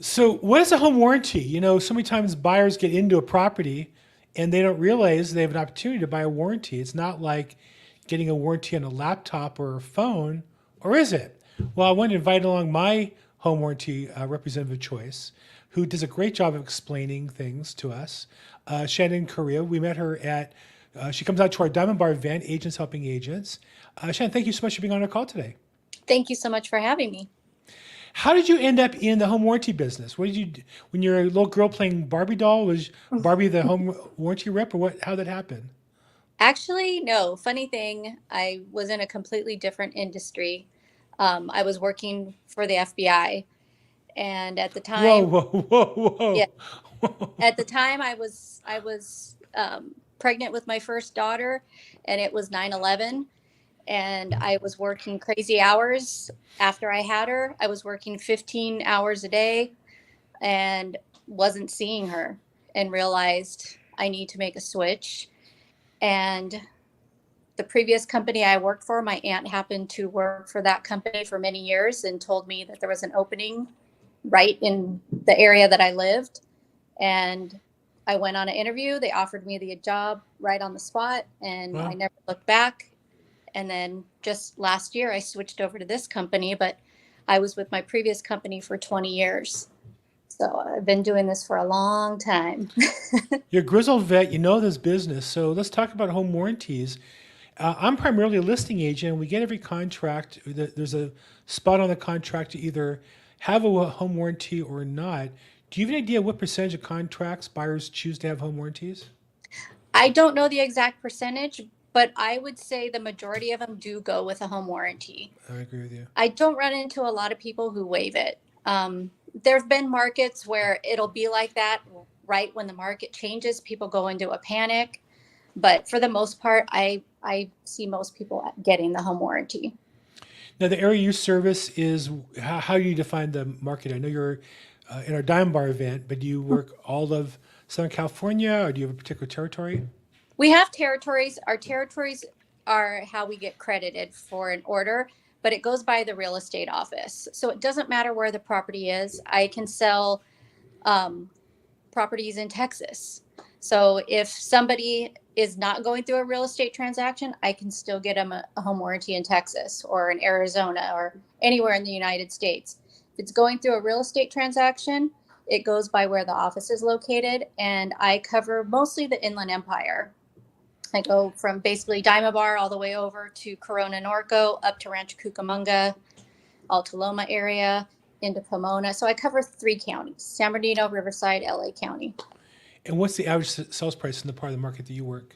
So, what is a home warranty? So many times buyers get into a property and they don't realize they have an opportunity to buy a warranty. It's not like getting a warranty on a laptop or a phone, or is it? Well, I want to invite along my home warranty representative of choice, who does a great job of explaining things to us. Chanin Carillo. We met her she comes out to our Diamond Bar event, Agents Helping Agents. Shannon, thank you so much for being on our call today. Thank you so much for having me. How did you end up in the home warranty business? What did you do when you're a little girl playing Barbie doll? Was Barbie the home warranty rep, or what? How did that happen? Actually, no, funny thing, I was in a completely different industry. I was working for the FBI, and at the Whoa, time, whoa, yeah, whoa, whoa! at the time I was pregnant with my first daughter, and it was 9/11, and I was working crazy hours after I had her. I was working 15 hours a day and wasn't seeing her, and realized I need to make a switch. And the previous company I worked for, my aunt happened to work for that company for many years and told me that there was an opening right in the area that I lived. And I went on an interview. They offered me the job right on the spot, and I Well, never looked back. And then just last year, I switched over to this company, but I was with my previous company for 20 years. So I've been doing this for a long time. you're a grizzled vet. You know this business. So let's talk about home warranties. I'm primarily a listing agent. We get every contract. There's a spot on the contract to either have a home warranty or not. Do you have an idea what percentage of contracts buyers choose to have home warranties? I don't know the exact percentage, but I would say the majority of them do go with a home warranty. I agree with you. I don't run into a lot of people who waive it. There have been markets where it'll be like that right when the market changes, people go into a panic. But for the most part, I see most people getting the home warranty. Now, the area you service is how do you define the market? I know you're in our Dime Bar event, but do you work all of Southern California, or do you have a particular territory? We have territories. Our territories are how we get credited for an order, but it goes by the real estate office. So it doesn't matter where the property is. I can sell um, properties in Texas. So if somebody is not going through a real estate transaction, I can still get them a home warranty in Texas or in Arizona or anywhere in the United States. If it's going through a real estate transaction, it goes by where the office is located, and I cover mostly the Inland Empire. I go from basically Diamond Bar all the way over to Corona Norco, up to Rancho Cucamonga, Alta Loma area, into Pomona. So I cover 3 counties: San Bernardino, Riverside, LA County. And what's the average sales price in the part of the market that you work?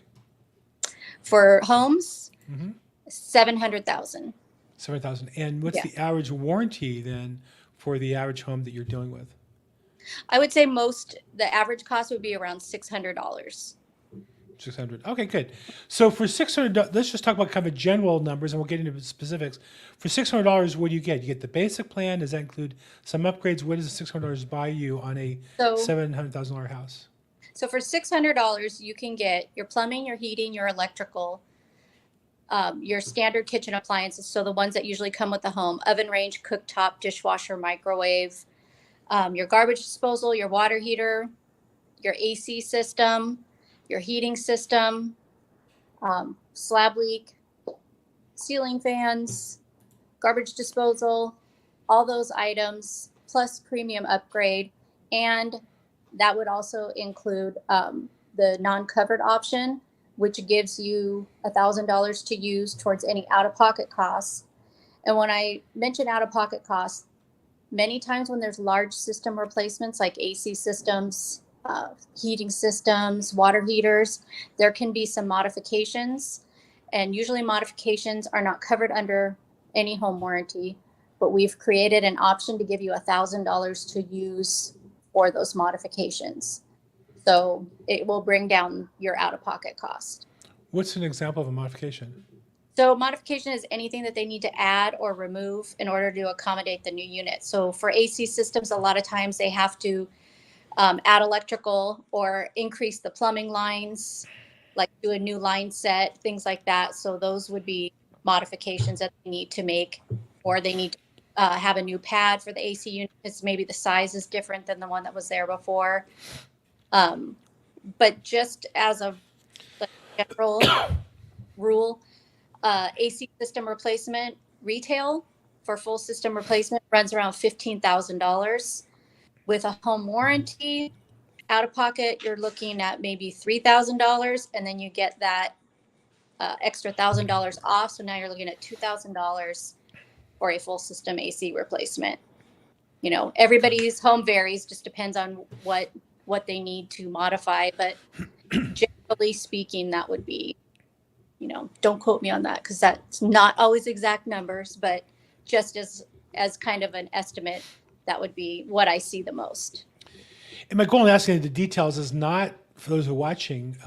For homes, Mm-hmm. 700,000. 7,000. And what's Yeah. the average warranty then for the average home that you're dealing with? I would say the average cost would be around $600. 600. Okay, good. So for 600, let's just talk about kind of general numbers and we'll get into specifics. For $600, what do you get? You get the basic plan. Does that include some upgrades? What does the $600 buy you on a So, $700,000 house? so for $600, you can get your plumbing, your heating, your electrical, your standard kitchen appliances. So the ones that usually come with the home: oven, range, cooktop, dishwasher, microwave, your garbage disposal, your water heater, your AC system, your heating system, slab leak, ceiling fans, garbage disposal, all those items, plus premium upgrade. And that would also include the non-covered option, which gives you $1,000 to use towards any out-of-pocket costs. And when I mention out-of-pocket costs, many times when there's large system replacements like AC systems, heating systems, water heaters, there can be some modifications. And usually modifications are not covered under any home warranty, but we've created an option to give you $1,000 to use for those modifications. So it will bring down your out of pocket cost. What's an example of a modification? So modification is anything that they need to add or remove in order to accommodate the new unit. So for AC systems, a lot of times they have to add electrical or increase the plumbing lines, like do a new line set, things like that. So those would be modifications that they need to make, or they need to have a new pad for the AC unit. It's maybe the size is different than the one that was there before. But just as a like, general rule, AC system replacement retail for full system replacement runs around $15,000. With a home warranty, out of pocket, you're looking at maybe $3,000, and then you get that extra $1,000 off. So now you're looking at $2,000 for a full system AC replacement. You know, everybody's home varies, just depends on what they need to modify. But generally speaking, that would be, you know, don't quote me on that because that's not always exact numbers, but just as kind of an estimate, that would be what I see the most. And my goal in asking the details is not for those who are watching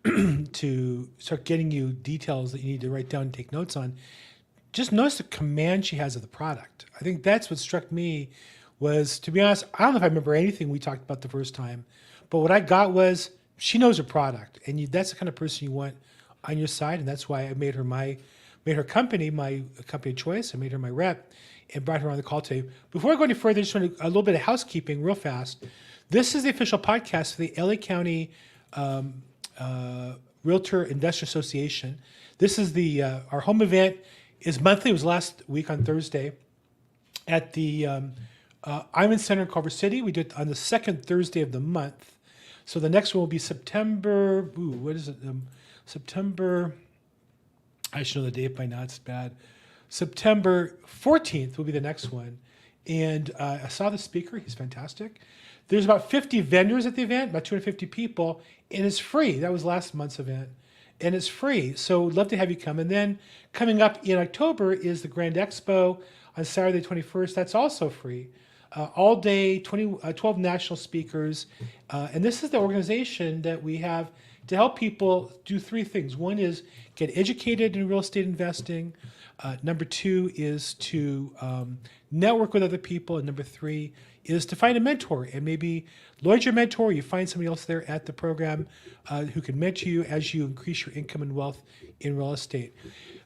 to start getting you details that you need to write down and take notes on. Just notice the command she has of the product. I think that's what struck me was, to be honest, I don't know if I remember anything we talked about the first time, but what I got was she knows her product, and that's the kind of person you want on your side, and that's why I made her company my company of choice. I made her my rep and brought her on the call today. Before I go any further, just want a little bit of housekeeping real fast. This is the official podcast for the LA County Realtor Investor Association. This is our home event is monthly. It was last week on Thursday at the Iman Center in Culver City. We do it on the second Thursday of the month. So the next one will be September. What is it? September. I should know the date by now. It's bad. September 14th will be the next one. And I saw the speaker. He's fantastic. There's about 50 vendors at the event, about 250 people, and it's free. That was last month's event, and it's free. So we'd love to have you come. And then coming up in October is the Grand Expo on Saturday 21st. That's also free. All day, 12 national speakers. And this is the organization that we have to help people do three things. One is get educated in real estate investing. Number two is to network with other people. And number three is to find a mentor. And maybe Lloyd's your mentor, or you find somebody else there at the program who can mentor you as you increase your income and wealth in real estate.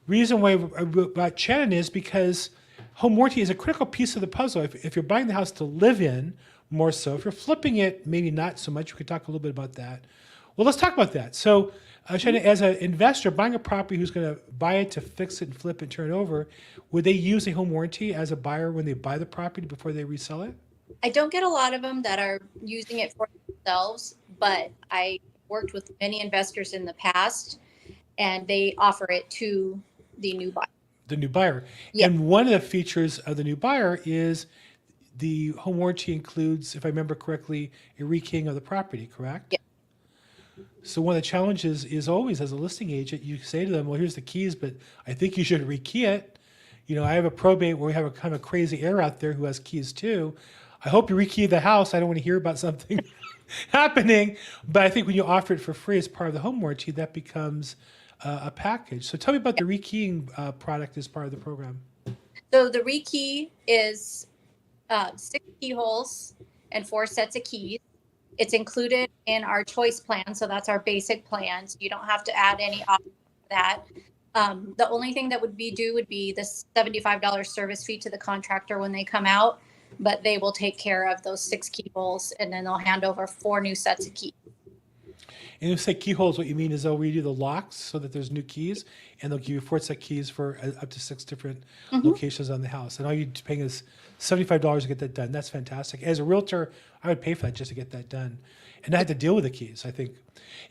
Reason why about Chanin is because home warranty is a critical piece of the puzzle. If you're buying the house to live in, more so. If you're flipping it, maybe not so much. We could talk a little bit about that. Well, let's talk about that. So, Chanin, as an investor buying a property who's going to buy it to fix it and flip it and turn it over, would they use a home warranty as a buyer when they buy the property before they resell it? I don't get a lot of them that are using it for themselves, but I worked with many investors in the past, and they offer it to the new buyer. The new buyer. Yeah. And one of the features of the new buyer is the home warranty includes, if I remember correctly, a rekeying of the property, correct? Yeah. So one of the challenges is always, as a listing agent, you say to them, well, here's the keys, but I think you should rekey it. You know, I have a probate where we have a kind of crazy heir out there who has keys too. I hope you rekey the house. I don't want to hear about something happening. But I think when you offer it for free as part of the home warranty, that becomes a package. So tell me about the rekeying product as part of the program. So the rekey is 6 keyholes and 4 sets of keys. It's included in our choice plan. So that's our basic plan. So you don't have to add any options to that. The only thing that would be due would be the $75 service fee to the contractor when they come out, but they will take care of those 6 keyholes, and then they'll hand over 4 new sets of keys. And you say keyholes, what you mean is they'll redo the locks so that there's new keys, and they'll give you 4 set keys for up to 6 different locations on the house. And all you're paying is $75 to get that done. That's fantastic. As a realtor, I would pay for that just to get that done. And I had to deal with the keys, I think.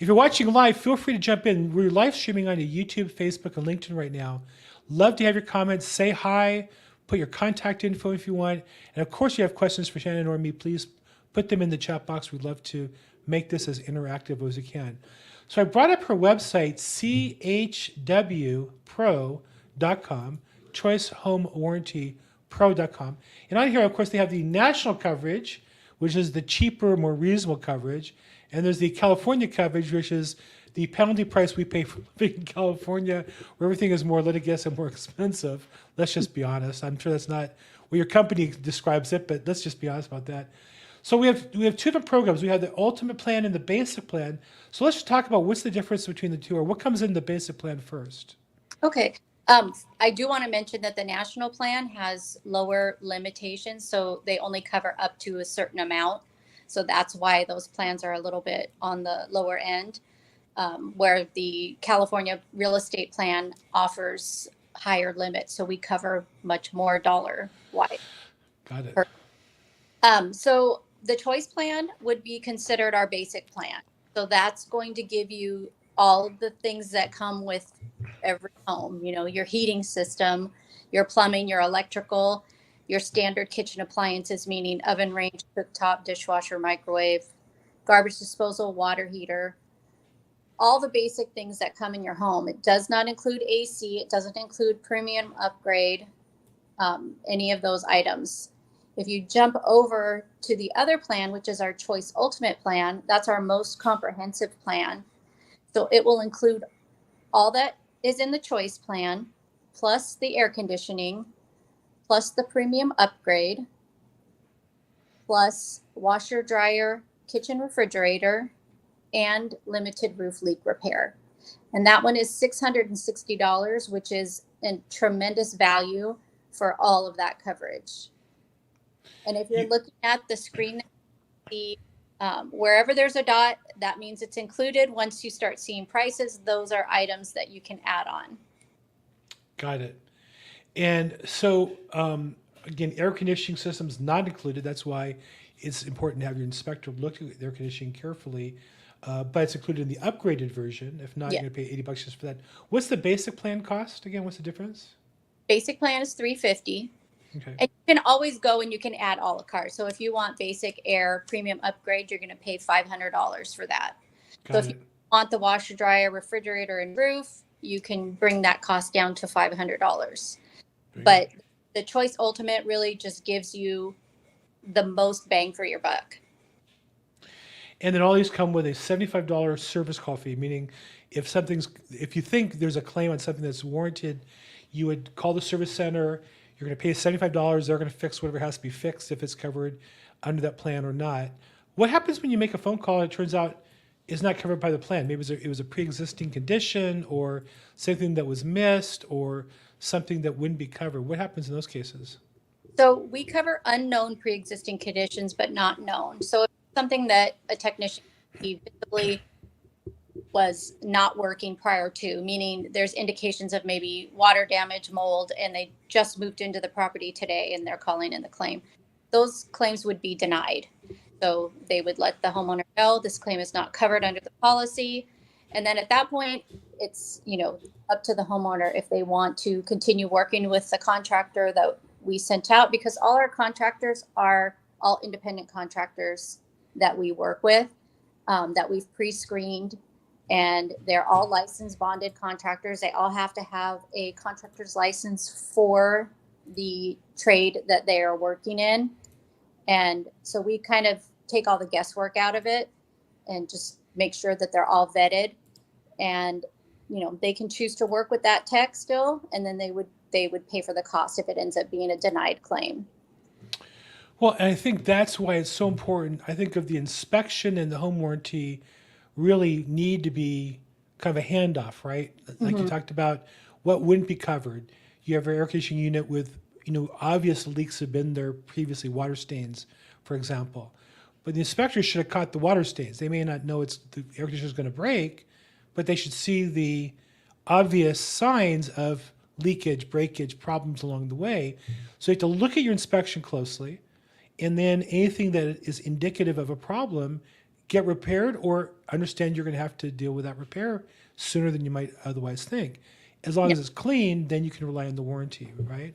If you're watching live, feel free to jump in. We're live streaming on YouTube, Facebook, and LinkedIn right now. Love to have your comments. Say hi. Put your contact info if you want. And of course, you have questions for Chanin or me, please put them in the chat box. We'd love to make this as interactive as we can. So I brought up her website, chwpro.com, choicehomewarrantypro.com. And on here, of course, they have the national coverage, which is the cheaper, more reasonable coverage. And there's the California coverage, which is the penalty price we pay for living in California, where everything is more litigious and more expensive. Let's just be honest. I'm sure that's not what your company describes it, but let's just be honest about that. So we have 2 different programs. We have the ultimate plan and the basic plan. So let's just talk about what's the difference between the two, or what comes in the basic plan first. Okay. I do want to mention that the national plan has lower limitations, so they only cover up to a certain amount. So that's why those plans are a little bit on the lower end, where the California real estate plan offers higher limits. So we cover much more dollar wide. Got it. So the choice plan would be considered our basic plan. So that's going to give you all of the things that come with every home, your heating system, your plumbing, your electrical, your standard kitchen appliances, meaning oven, range, cooktop, dishwasher, microwave, garbage disposal, water heater, all the basic things that come in your home. It does not include AC. It doesn't include premium upgrade, any of those items. If you jump over to the other plan, which is our Choice Ultimate plan, that's our most comprehensive plan. So it will include all that is in the Choice plan, plus the air conditioning, plus the premium upgrade, plus washer, dryer, kitchen, refrigerator, and limited roof leak repair. And that one is $660, which is a tremendous value for all of that coverage. And if you're looking at the screen, wherever there's a dot, that means it's included. Once you start seeing prices, those are items that you can add on. Got it. And so, again, air conditioning systems not included. That's why it's important to have your inspector look at air conditioning carefully. But it's included in the upgraded version. If not, Yeah. you're going to pay $80 just for that. What's the basic plan cost again? What's the difference? Basic plan is $350. Okay. And you can always go and you can add a la carte. So if you want basic air premium upgrade, you're going to pay $500 for that. So Got if it. you want the washer, dryer, refrigerator, and roof, you can bring that cost down to $500. Very But good. the Choice Ultimate really just gives you the most bang for your buck. And then all these come with a $75 service call fee, meaning if you think there's a claim on something that's warranted, you would call the service center. You're going to pay $75. They're going to fix whatever has to be fixed if it's covered under that plan or not. What happens when you make a phone call and it turns out it's not covered by the plan? Maybe it was a pre-existing condition or something that was missed or something that wouldn't be covered. What happens in those cases? So we cover unknown pre-existing conditions, but not known. So if it's something that a technician visibly was not working prior to, meaning there's indications of maybe water damage, mold, and they just moved into the property today and they're calling in the claim. Those claims would be denied. So they would let the homeowner know this claim is not covered under the policy. And then at that point, it's, up to the homeowner if they want to continue working with the contractor that we sent out, because all our contractors are all independent contractors that we work with, that we've pre-screened, and they're all licensed bonded contractors. They all have to have a contractor's license for the trade that they are working in. And so we kind of take all the guesswork out of it and just make sure that they're all vetted, and they can choose to work with that tech still, and then they would pay for the cost if it ends up being a denied claim. Well, and I think that's why it's so important. I think of the inspection and the home warranty really need to be kind of a handoff, right? Like you talked about, what wouldn't be covered. You have an air conditioning unit with, obvious leaks have been there previously, water stains, for example. But the inspector should have caught the water stains. They may not know the air conditioner is going to break, but they should see the obvious signs of leakage, breakage, problems along the way. So you have to look at your inspection closely, and then anything that is indicative of a problem, get repaired, or understand you're going to have to deal with that repair sooner than you might otherwise think. As long as it's clean, then you can rely on the warranty, right?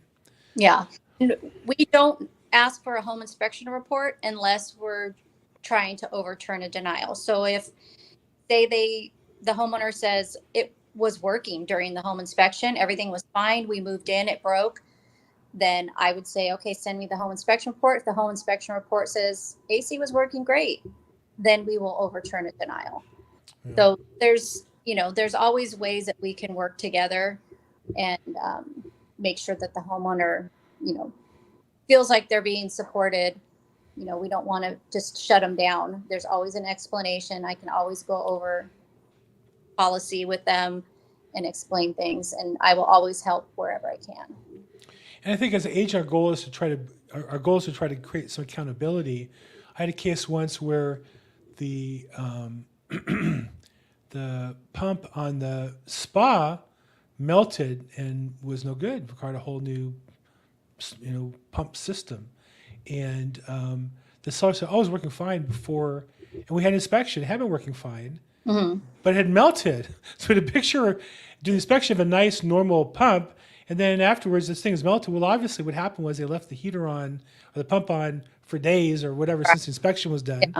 Yeah. We don't ask for a home inspection report unless we're trying to overturn a denial. So if the homeowner says it was working during the home inspection, everything was fine, we moved in, it broke, then I would say, okay, send me the home inspection report. If the home inspection report says AC was working great, then we will overturn a denial. Yeah. So there's always ways that we can work together and make sure that the homeowner, feels like they're being supported. We don't want to just shut them down. There's always an explanation. I can always go over policy with them and explain things. And I will always help wherever I can. And I think as an agent, our goal is to try to create some accountability. I had a case once where the the pump on the spa melted and was no good. Required a whole new, pump system. And the seller said, "Oh, it was working fine before," and we had an inspection. It had been working fine, but it had melted. So we had a picture, do the inspection of a nice normal pump, and then afterwards this thing is melted. Well, obviously what happened was they left the heater on or the pump on for days or whatever since the inspection was done,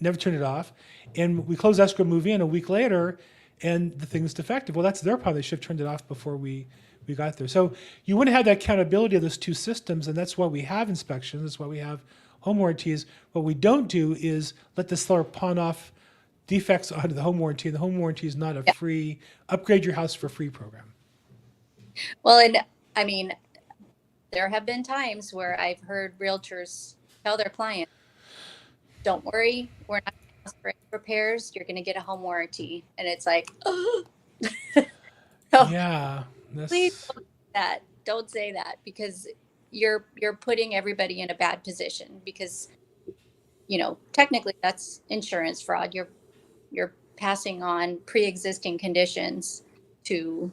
never turned it off. And we closed escrow, move in a week later, and the thing was defective. Well, that's their problem. They should have turned it off before we got there. So you wouldn't have that accountability of those two systems, and that's why we have inspections. That's why we have home warranties. What we don't do is let the seller pawn off defects onto the home warranty. The home warranty is not a free upgrade your house for free program. Well, and I mean, there have been times where I've heard realtors tell their clients, "Don't worry, we're not going to ask for any repairs. You're going to get a home warranty." And it's like, oh. Yeah. Please don't say that, because you're putting everybody in a bad position, because technically that's insurance fraud. You're passing on pre-existing conditions to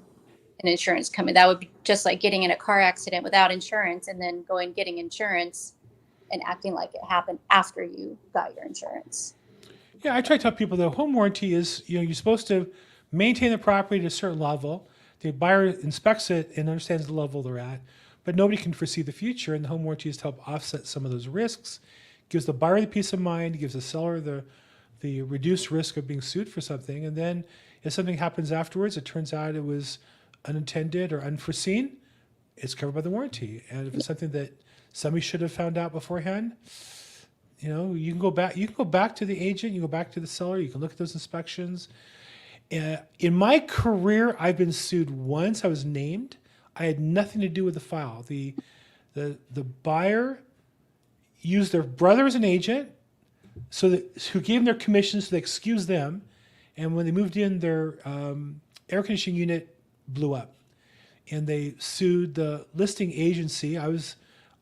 an insurance company. That would be just like getting in a car accident without insurance and then getting insurance and acting like it happened after you got your insurance. Yeah, I try to tell people the home warranty is, you're supposed to maintain the property at a certain level. The buyer inspects it and understands the level they're at, but nobody can foresee the future, and the home warranty is to help offset some of those risks. Gives the buyer the peace of mind, gives the seller the reduced risk of being sued for something, and then if something happens afterwards, it turns out it was unintended or unforeseen, it's covered by the warranty. And if it's something that somebody should have found out beforehand, you can go back to the agent, you go back to the seller, you can look at those inspections. In my career, I've been sued once. I was named. I had nothing to do with the file. The buyer used their brother as an agent, who gave them their commissions, so they excused them. And when they moved in, their air conditioning unit blew up, and they sued the listing agency. I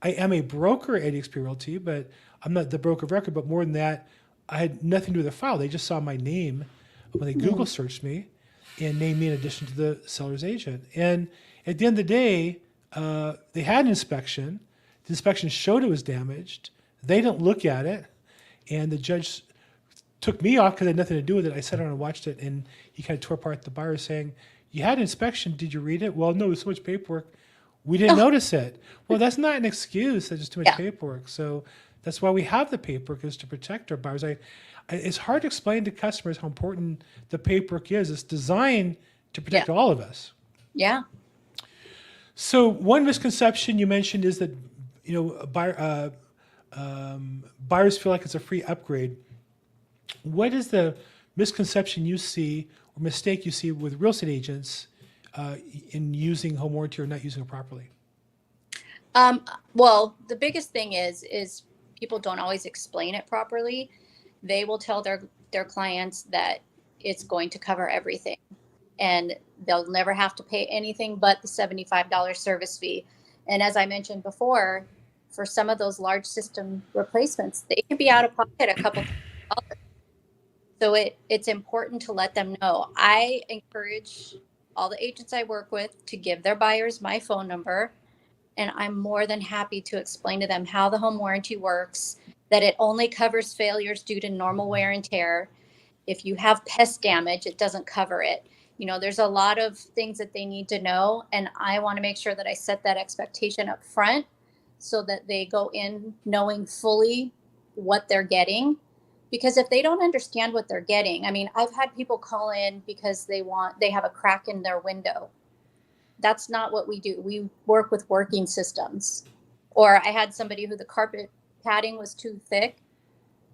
am a broker at eXp Realty, but I'm not the broker of record. But more than that, I had nothing to do with the file. They just saw my name when they Google searched me and named me in addition to the seller's agent. And at the end of the day, they had an inspection. The inspection showed it was damaged. They didn't look at it, and the judge took me off because I had nothing to do with it. I sat down and watched it, and he kind of tore apart the buyer, saying, "You had an inspection. Did you read it?" "Well, no, there's so much paperwork. We didn't notice it." Well, that's not an excuse. There's just too much paperwork. So that's why we have the paperwork, is to protect our buyers. It's hard to explain to customers how important the paperwork is. It's designed to protect all of us. Yeah. So one misconception you mentioned is that buyers feel like it's a free upgrade. What is the misconception you see or mistake you see with real estate agents in using home warranty or not using it properly? Well, the biggest thing is people don't always explain it properly. They will tell their clients that it's going to cover everything, and they'll never have to pay anything but the $75 service fee. And as I mentioned before, for some of those large system replacements, they can be out of pocket a couple $1,000. So it's important to let them know. I encourage all the agents I work with to give their buyers my phone number, and I'm more than happy to explain to them how the home warranty works, that it only covers failures due to normal wear and tear. If you have pest damage, it doesn't cover it. There's a lot of things that they need to know, and I want to make sure that I set that expectation up front so that they go in knowing fully what they're getting. Because if they don't understand what they're getting, I've had people call in because they have a crack in their window. That's not what we do. We work with working systems. Or I had somebody who the carpet padding was too thick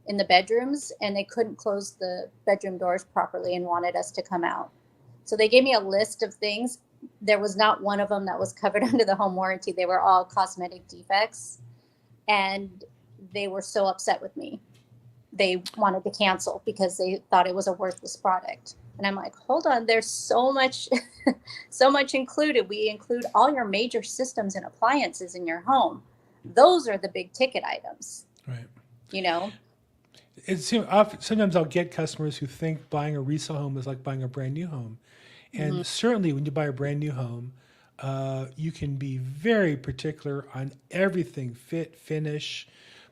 in the bedrooms, and they couldn't close the bedroom doors properly and wanted us to come out. So they gave me a list of things. There was not one of them that was covered under the home warranty. They were all cosmetic defects, and they were so upset with me. They wanted to cancel because they thought it was a worthless product. And I'm like, hold on, there's so much, so much included. We include all your major systems and appliances in your home. Those are the big ticket items, Right. you know? Sometimes I'll get customers who think buying a resale home is like buying a brand new home. Mhm. And certainly when you buy a brand new home, you can be very particular on everything fit, finish,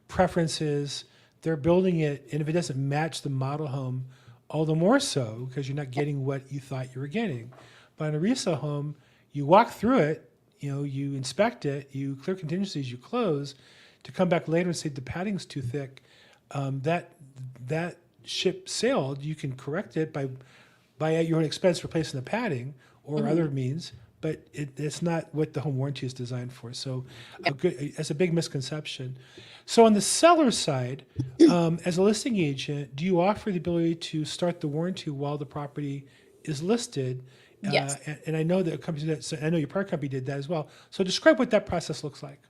preferences. They're building it, and if it doesn't match the model home, all the more so because you're not getting what you thought you were getting. But in a resale home, you walk through it, you inspect it, you clear contingencies, you close, to come back later and say the padding's too thick. That ship sailed. You can correct it by at your own expense replacing the padding or Mhm. other means, but it's not what the home warranty is designed for. So Yeah. that's a big misconception. So on the seller side, as a listing agent, do you offer the ability to start the warranty while the property is listed? Yes. And I know that a company that so I know your prior company did that as well. So describe what that process looks like.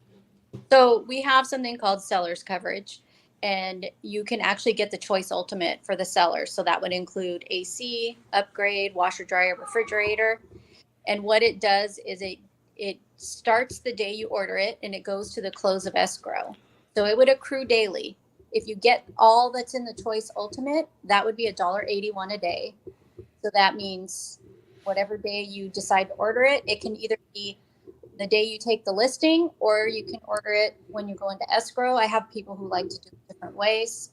So we have something called seller's coverage, and you can actually get the choice ultimate for the seller. So that would include AC, upgrade, washer, dryer, refrigerator. And what it does is it starts the day you order it and it goes to the close of escrow. So it would accrue daily. If you get all that's in the choice ultimate, that would be $1.81 a day. So that means whatever day you decide to order it, it can either be the day you take the listing or you can order it when you go into escrow. I have people who like to do it different ways.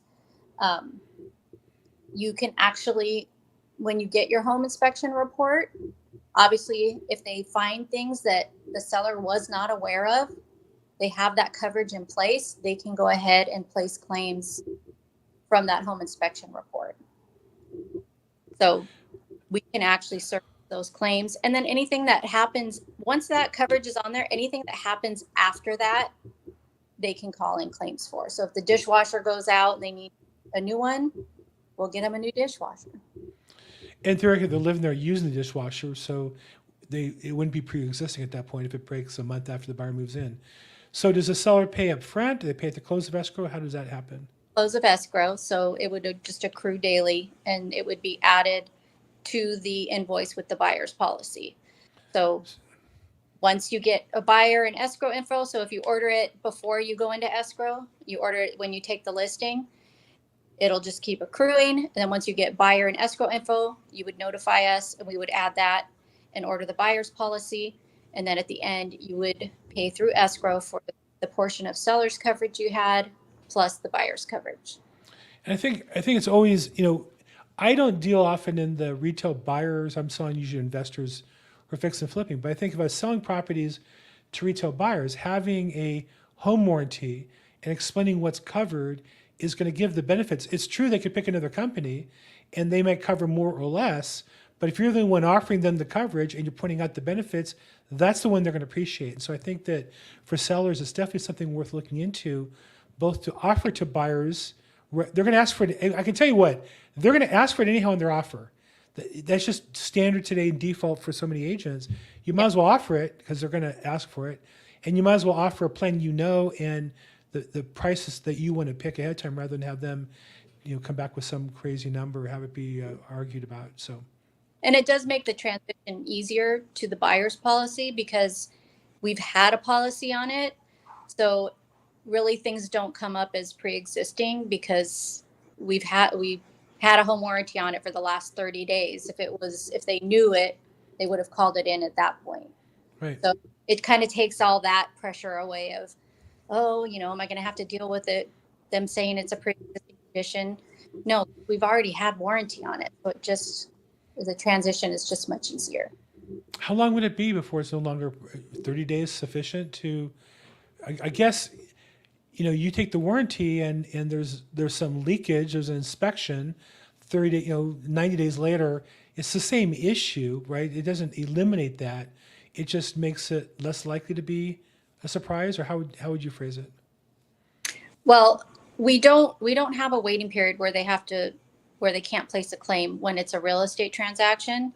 Um, you can actually, when you get your home inspection report, obviously, if they find things that the seller was not aware of, they have that coverage in place. They can go ahead and place claims from that home inspection report. So we can actually serve those claims. And then anything that happens, once that coverage is on there, anything that happens after that, they can call in claims for. So if the dishwasher goes out and they need a new one, we'll get them a new dishwasher. And theoretically, they're living there using the dishwasher, so it wouldn't be pre-existing at that point if it breaks a month after the buyer moves in. So does the seller pay up front? Do they pay at the close of escrow? How does that happen? Close of escrow. So it would just accrue daily and it would be added to the invoice with the buyer's policy. So once you get a buyer and escrow info, so if you order it before you go into escrow, you order it when you take the listing, it'll just keep accruing. And then once you get buyer and escrow info, you would notify us and we would add that and order the buyer's policy. And then at the end, you would pay through escrow for the portion of seller's coverage you had plus the buyer's coverage. And I think it's always, I don't deal often in the retail buyers. I'm selling usually investors or fix and flipping. But I think if I was selling properties to retail buyers, having a home warranty and explaining what's covered is going to give the benefits. It's true they could pick another company and they might cover more or less. But if you're the one offering them the coverage and you're pointing out the benefits, that's the one they're going to appreciate. And so I think that for sellers, it's definitely something worth looking into, both to offer to buyers. They're going to ask for it. I can tell you what, they're going to ask for it anyhow in their offer. That's just standard today and default for so many agents. You might as well offer it because they're going to ask for it. And you might as well offer a plan and the prices that you want to pick ahead of time rather than have them come back with some crazy number or have it be argued about. So And it does make the transition easier to the buyer's policy because we've had a policy on it. So really things don't come up as pre-existing because we had a home warranty on it for the last 30 days. If they knew it, they would have called it in at that point. right. So it kind of takes all that pressure away of, oh, am I going to have to deal with it? Them saying it's a pre-existing condition. No, we've already had warranty on it. So the transition is just much easier. How long would it be before it's no longer 30 days sufficient to? I guess you take the warranty and there's some leakage, there's an inspection, 90 days later, it's the same issue, right? It doesn't eliminate that. It just makes it less likely to be a surprise, or how would you phrase it? Well, we don't have a waiting period where they can't place a claim when it's a real estate transaction.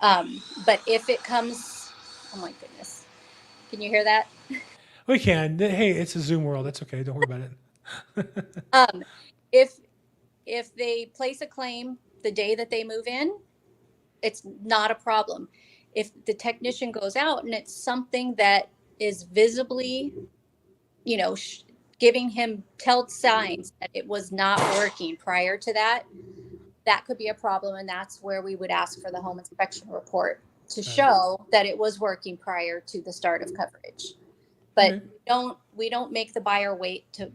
But if it comes, oh my goodness, can you hear that? We can. Hey, it's a Zoom world. That's okay. Don't worry about it. Um, if if they place a claim the day that they move in, it's not a problem. If the technician goes out and it's something that is visibly, you know, giving him tell signs that it was not working prior to that, that could be a problem. And that's where we would ask for the home inspection report to show that it was working prior to the start of coverage. But Okay. we don't make the buyer wait to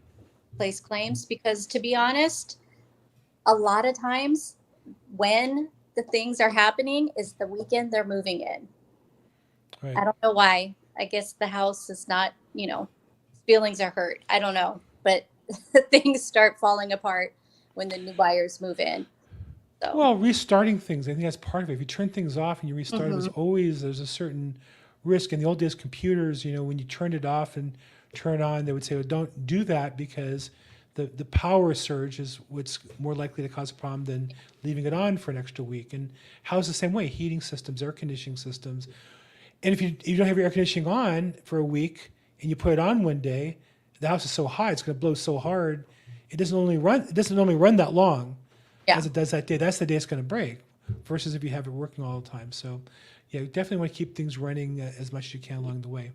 place claims, because to be honest, a lot of times when the things are happening is the weekend they're moving in. Right. I don't know why. I guess the house is not, you know, feelings are hurt. I don't know, but things start falling apart when the new buyers move in. So, Well, restarting things, I think that's part of it. If you turn things off and you restart them, mhm. there's a certain risk. In the old days, computers, when you turned it off and turn it on, they would say, well, don't do that because the power surge is what's more likely to cause a problem than leaving it on for an extra week. And how's the same way? Heating systems, air conditioning systems. And if you don't have your air conditioning on for a week and you put it on one day, the house is so hot, it's going to blow so hard, it doesn't only run that long Yeah. as it does that day. That's the day it's going to break, versus if you have it working all the time. So, yeah, you definitely want to keep things running as much as you can along the way.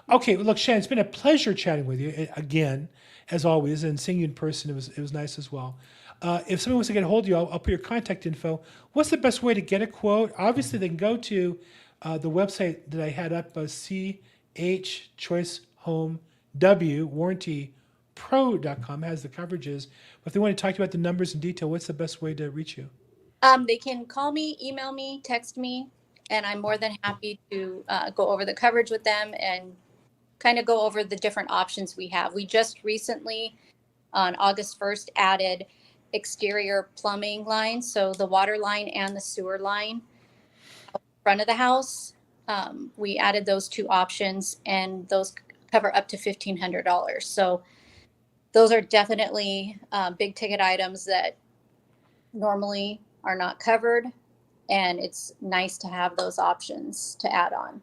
Okay, well, look, Shannon, it's been a pleasure chatting with you again, as always, and seeing you in person. It was nice as well. If somebody wants to get a hold of you, I'll put your contact info. What's the best way to get a quote? Obviously, they can go to the website that I had up, CH Choice Home W Warranty Pro.com has the coverages. But if they want to talk to you about the numbers in detail, what's the best way to reach you? They can call me, email me, text me, and I'm more than happy to go over the coverage with them and kind of go over the different options we have. We just recently, on August 1st, added exterior plumbing lines, so the water line and the sewer line in front of the house. We added those two options, and those cover up to $1,500. So those are definitely big ticket items that normally are not covered, and it's nice to have those options to add on.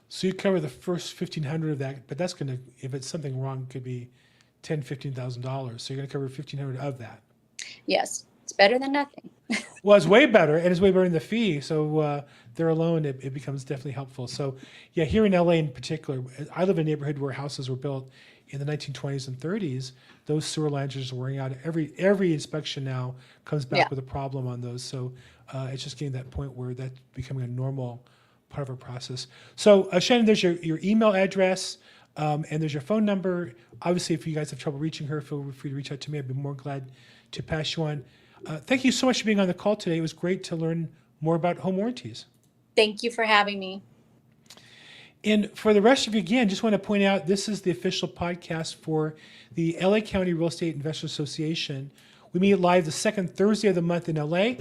So you cover the first 1,500 of that, but that's going to, if it's something wrong, could be $10,000, $15,000. So you're going to cover 1,500 of that. Yes, it's better than nothing. Well, it's way better, and it's way better than the fee. So there alone, it becomes definitely helpful. So, yeah, here in LA in particular, I live in a neighborhood where houses were built in the 1920s and 30s. Those sewer lines are just wearing out. Every inspection now comes back Yeah. with a problem on those. So it's just getting that point where that's becoming a normal part of our process. So, Shannon, there's your email address, and there's your phone number. Obviously, if you guys have trouble reaching her, feel free to reach out to me. I'd be more glad to pass you on. Thank you so much for being on the call today. It was great to learn more about home warranties. Thank you for having me. And for the rest of you, again, just want to point out this is the official podcast for the LA County Real Estate Investors Association. We meet live the second Thursday of the month in LA.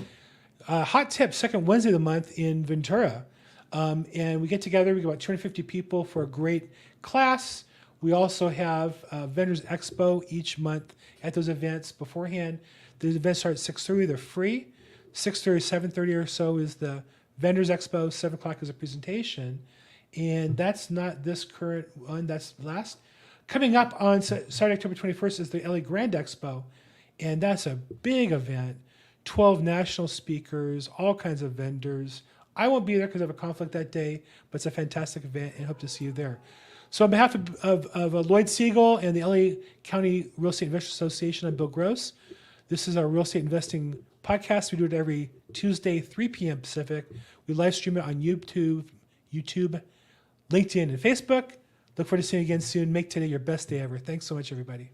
Hot tip, second Wednesday of the month in Ventura. And we get together, we get about 250 people for a great class. We also have Vendors Expo each month at those events beforehand. The events start at 6:30, they're free. 6:30, 7:30 or so is the Vendors Expo, 7 o'clock is a presentation. And that's not this current one, that's last. Coming up on Saturday, October 21st is the LA Grand Expo. And that's a big event. 12 national speakers, all kinds of vendors. I won't be there because I have a conflict that day, but it's a fantastic event and hope to see you there. So on behalf of Lloyd Siegel and the LA County Real Estate Investors Association, I'm Bill Gross. This is our real estate investing podcast. We do it every Tuesday, 3 p.m. Pacific. We live stream it on YouTube, LinkedIn, and Facebook. Look forward to seeing you again soon. Make today your best day ever. Thanks so much, everybody.